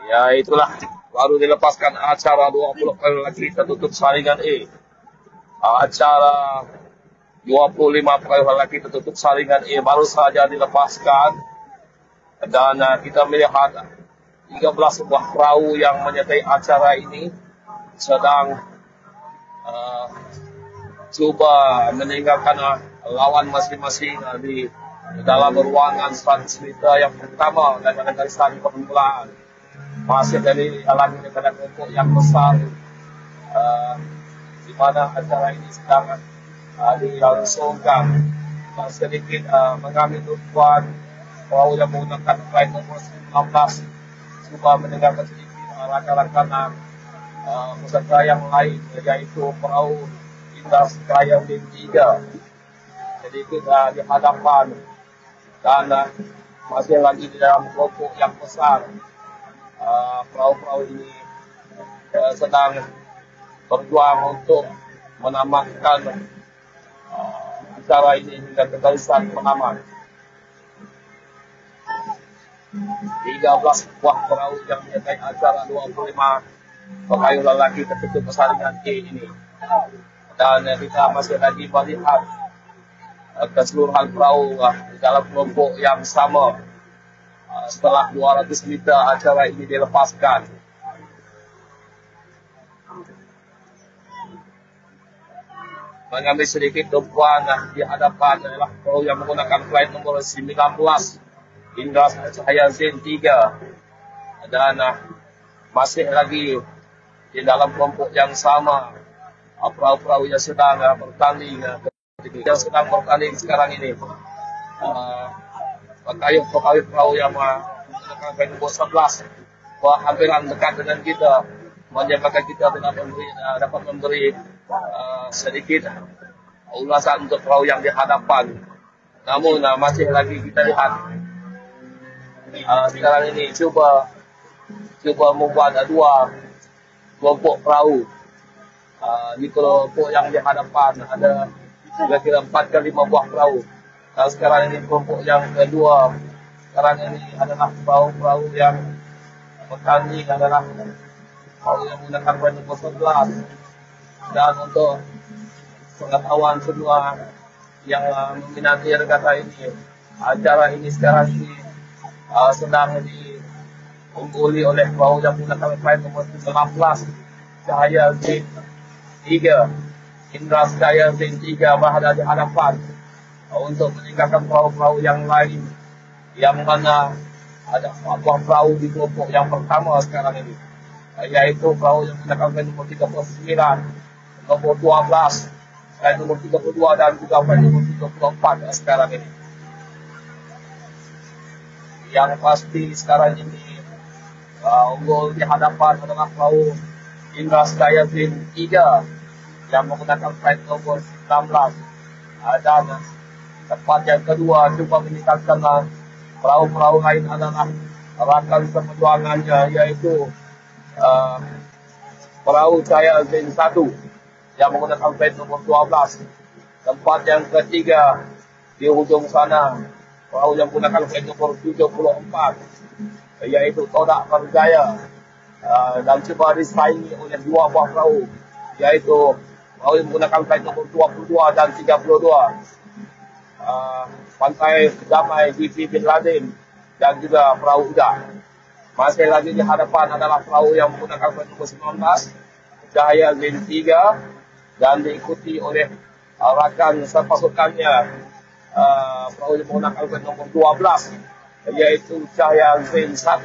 Ya itulah, baru dilepaskan acara 20 kali lagi tertutup saringan E. Acara 25 kali lagi tertutup saringan E baru saja dilepaskan. Dan kita melihat 13 buah perahu yang menyertai acara ini sedang coba meninggalkan lawan masing-masing di dalam ruangan 100 meter yang pertama daripada garisan permulaan. Masih dari alam daripada kelompok yang besar, di mana acara ini sedang dilangsungkan. Dan sedikit mengambil tujuan perahu yang menggunakan flight nomor 19 coba mendengarkan sedikit rakan-rakan peserta yang lain, yaitu perahu Indra Skaya Bin 3 sedikit di hadapan, dan masih lagi di dalam kelompok yang besar. Perahu-perahu ini sedang berjuang untuk menamatkan acara ini hingga ke garisan pengaman. 13 buah perahu yang menyertai acara 25 perahu lelaki tertutup persaringan E ini. Dan kita masih lagi melihat keseluruhan perahu di dalam kelompok yang sama. Setelah 200 meter acara ini dilepaskan. Mengambil sedikit tumpuan di hadapan adalah perahu yang menggunakan flight nomor 19 Indra Cahaya Zain 3. Dan masih lagi di dalam kelompok yang sama perahu-perahu yang sedang bertanding. Yang sedang bertanding sekarang ini perahu yang menggunakan flight nomor 11 hampiran dekat dengan kita, menyebabkan kita dapat memberi sedikit ulasan untuk perahu yang di hadapan. Namun masih lagi kita lihat sekarang ini coba membuat dua kelompok perahu. Di kelompok yang di hadapan ada kira-kira 4 ke 5 buah perahu. Dan sekarang ini kelompok yang kedua, sekarang ini adalah perahu-perahu yang bertanding adalah perahu yang menggunakan flight nomor 11. Dan untuk pengetahuan semua yang meminati regata ini, acara ini sekarang ini sedang diungguli oleh perahu yang menggunakan flight nomor 19 Cahaya Zain 3. Indra Cahaya Zain 3 berada di hadapan untuk meninggalkan perahu-perahu yang lain, yang mana ada buah perahu di kelompok yang pertama sekarang ini, yaitu perahu yang menggunakan flight nomor 39, nomor 12, flight nomor 32 dan juga flight nomor 34 sekarang ini. Yang pasti sekarang ini unggul di hadapan adalah perahu Indra Cahaya Zain 3 yang menggunakan flight nomor 19. Dan tempat yang kedua coba meningkatkan perahu-perahu lain adalah rakan seperjuangannya, yaitu perahu Cahaya Zain 1 yang menggunakan flight nomor 12. Tempat yang ketiga di ujung sana, perahu yang menggunakan flight nomor 74, yaitu Todak Berjaya, dan coba disaingi oleh dua buah perahu, yaitu perahu yang menggunakan flight nomor 22 dan 32, Pantai Damai GP Bin Laden dan juga perahu Uda. Masih lagi di hadapan adalah perahu yang menggunakan flight nomor 19 Cahaya Zain 3 dan diikuti oleh rakan sepasukannya perahu yang menggunakan flight nomor 12, yaitu Cahaya Zain 1.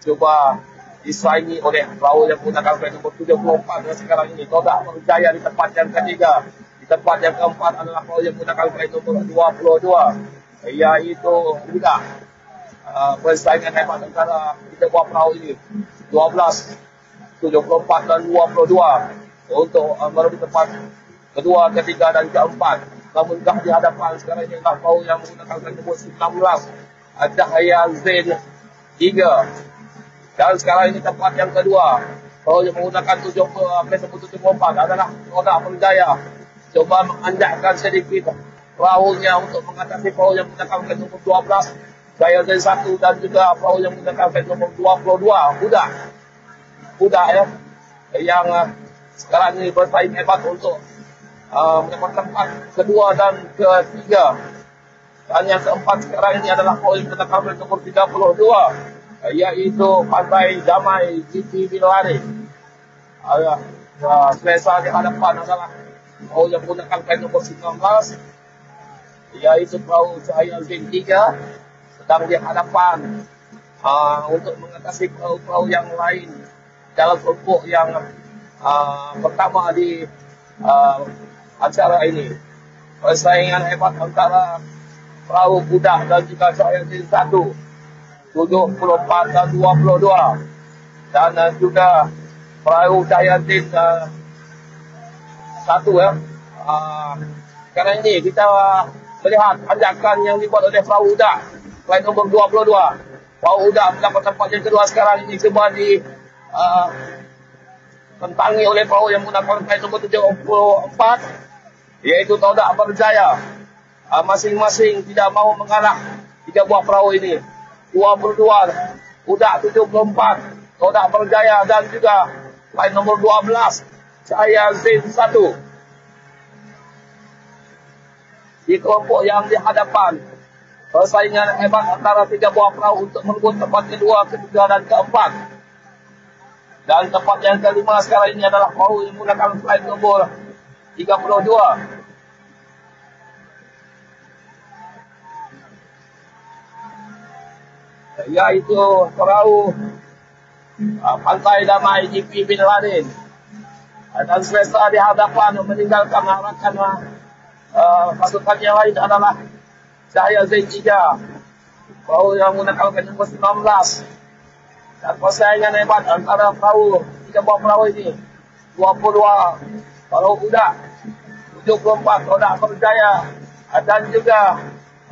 Coba disaingi oleh perahu yang menggunakan flight nomor 74 dan sekarang ini Todak Berjaya di tempat yang ketiga. Di tempat yang keempat adalah perahu yang menggunakan flight nomor 22, yaitu Uda. Persaingan hebat antara tiga buah perahu ini, 12, 74 dan 22, untuk merebut tempat kedua, ketiga dan keempat. Namun di hadapan sekarang ini adalah perahu yang menggunakan flight nomor 19 Cahaya Zain 3. Dan sekarang ini tempat yang kedua, perahu yang menggunakan flight nomor 74 adalah Todak Berjaya. Coba menanjakkan sedikit perahunya untuk mengatasi perahu yang menggunakan flight nomor 12, Jaya Zen 1, dan juga perahu yang menggunakan flight nomor 22, Budak ya, yang sekarang ini bersaing hebat untuk mendapatkan tempat kedua dan ketiga. Dan yang keempat sekarang ini adalah perahu yang menggunakan flight nomor 32, yaitu Pantai Damai GP Binlari. Selesa di hadapan adalah perahu yang menggunakan flight nomor 19, yaitu perahu Cahaya Zen 3, sedang di hadapan untuk mengatasi perahu-perahu yang lain dalam kelompok yang pertama di acara ini. Persaingan hebat antara perahu Budak dan juga Cahaya Zen 1, 74 dan 22, dan juga perahu Cahaya Zen 1 ya. Karena ini kita melihat tanjakan yang dibuat oleh perahu Budak, flight nomor 22. Perahu Budak mendapat tempat yang kedua sekarang ini, coba tentangi oleh perahu yang menggunakan flight nomor 74, yaitu Todak Berjaya. Masing-masing tidak mau mengalah 3 buah perahu ini. 22, Budak 74, Todak Berjaya, dan juga flight nomor 12, Cahaya Zen 1. Di kelompok yang di hadapan, persaingan hebat antara 3 buah perahu untuk merebut tempat kedua, ketiga, dan keempat. Dan tempat yang kelima sekarang ini adalah perahu yang menggunakan flight nomor 32, yaitu perahu Pantai Damai GP Binlari. Dan Selesa di hadapan meninggalkan harapan pasukan yang lain adalah Cahaya Zen 3, perahu yang menggunakan flight nomor 19. Dan persaingan hebat antara perahu 3 buah perahu ini, 22 perahu Budak, 74 Todak Berjaya, dan juga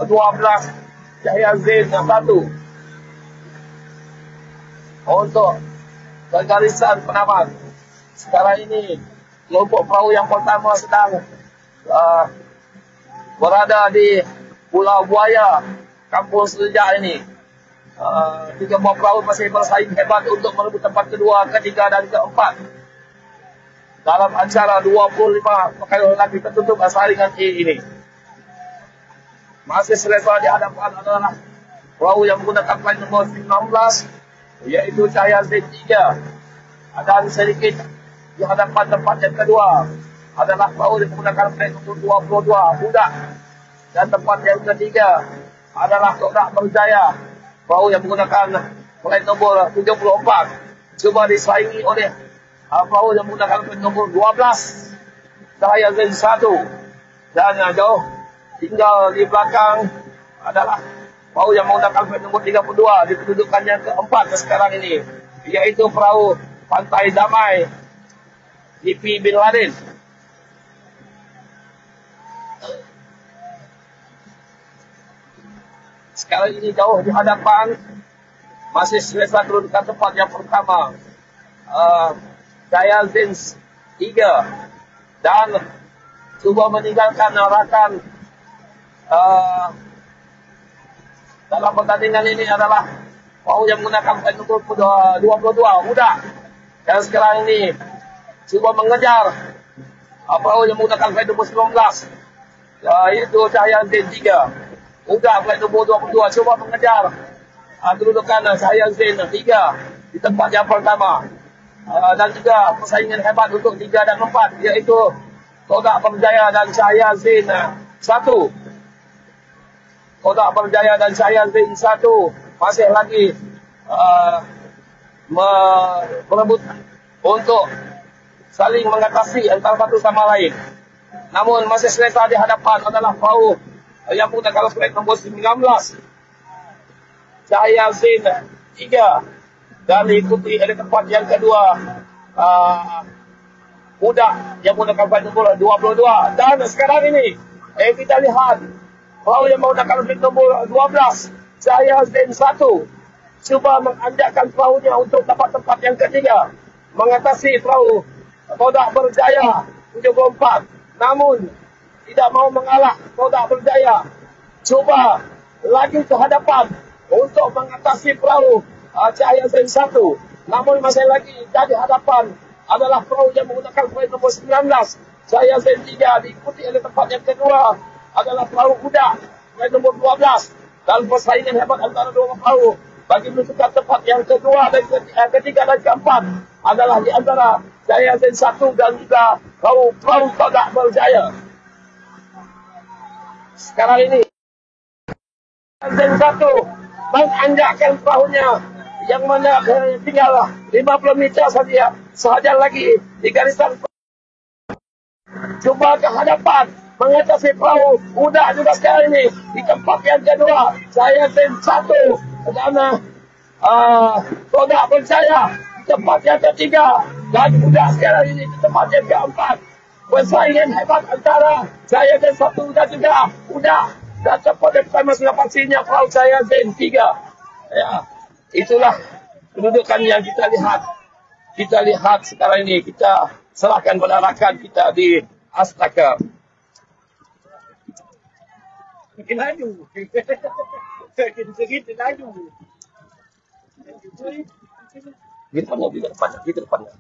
12 Cahaya Zen 1. Untuk kegarisan penamat, sekarang ini kelompok perahu yang pertama sedang berada di Pulau Buaya, Kampung Selejak ini. 3 buah perahu masih bersaing hebat untuk merebut tempat kedua, ketiga, dan keempat dalam acara 25 pakaian lelaki tertutup saringan E ini. Masih Selesa di hadapan adalah perahu yang menggunakan flight nomor 19, yaitu Cahaya Zen 3. Dan sedikit di hadapan tempat yang kedua adalah perahu yang menggunakan flight nomor 22, Budak. Dan tempat yang ketiga adalah Todak Berjaya, perahu yang menggunakan flight nomor 74. Coba disaingi oleh perahu yang menggunakan flight nomor 12, Cahaya Zen 1. Dan jauh tinggal di belakang adalah perahu yang menggunakan flight nomor 32 di kedudukan yang keempat sekarang ini, yaitu perahu Pantai Damai GP Binlari. Sekarang ini jauh di hadapan masih Selesa kedudukan tempat yang pertama, Cahaya Zen 3, dan coba meninggalkan rakan dalam pertandingan ini adalah perahu yang menggunakan flight nomor 22, Budak. Dan sekarang ini coba mengejar perahu yang menggunakan flight nomor 19, yaitu Cahaya Zen 3. Budak flight nomor 22 coba mengejar kedudukan Cahaya Zen 3 di tempat yang pertama. Dan juga persaingan hebat untuk 3 dan 4, yaitu Todak Berjaya dan Cahaya Zen 1. Todak Berjaya dan Cahaya Zen 1 masih lagi berebut untuk saling mengatasi antara satu sama lain. Namun masih Selesa di hadapan adalah perahu yang menggunakan flight nomor 19, Cahaya Zen 3, dan diikuti oleh tempat yang kedua Budak yang menggunakan flight nomor 22. Dan sekarang ini kita lihat perahu yang menggunakan flight nomor 12, Cahaya Zen 1, coba menanjakkan perahunya untuk dapat tempat yang ketiga, mengatasi perahu Todak Berjaya 74. Namun tidak mau mengalah, kau tak berdaya. Coba lagi ke hadapan untuk mengatasi perahu Cahaya Zen 1. Namun masih lagi dari hadapan adalah perahu yang menggunakan poin nombor 19. Cahaya Zen 3 diikuti oleh tempat yang kedua adalah perahu kuda poin nombor 12. Dan persaingan hebat antara dua perahu bagi menentukan tempat yang kedua dan ketiga dan keempat adalah di antara Cahaya Zen 1 dan juga perahu Kodak Berjaya. Sekarang ini Zen 1 menanjakkan perahunya yang mana tinggal 50 meter saja lagi di garisan. Coba ke hadapan mengatasi perahu udah juga sekarang ini di tempat yang kedua saya Zen 1 dan Kodak Berjaya di tempat yang ketiga dan udah sekarang ini di tempat yang keempat. Persaingan hebat antara saya Zen 1 dan juga udah dan cepat depan masalah pastinya perahu saya Zen 3. Ya, itulah kedudukan yang kita lihat. Kita lihat sekarang ini, kita serahkan pada rakan kita di Astaka. Makin laju. Segitu laju. Di depannya.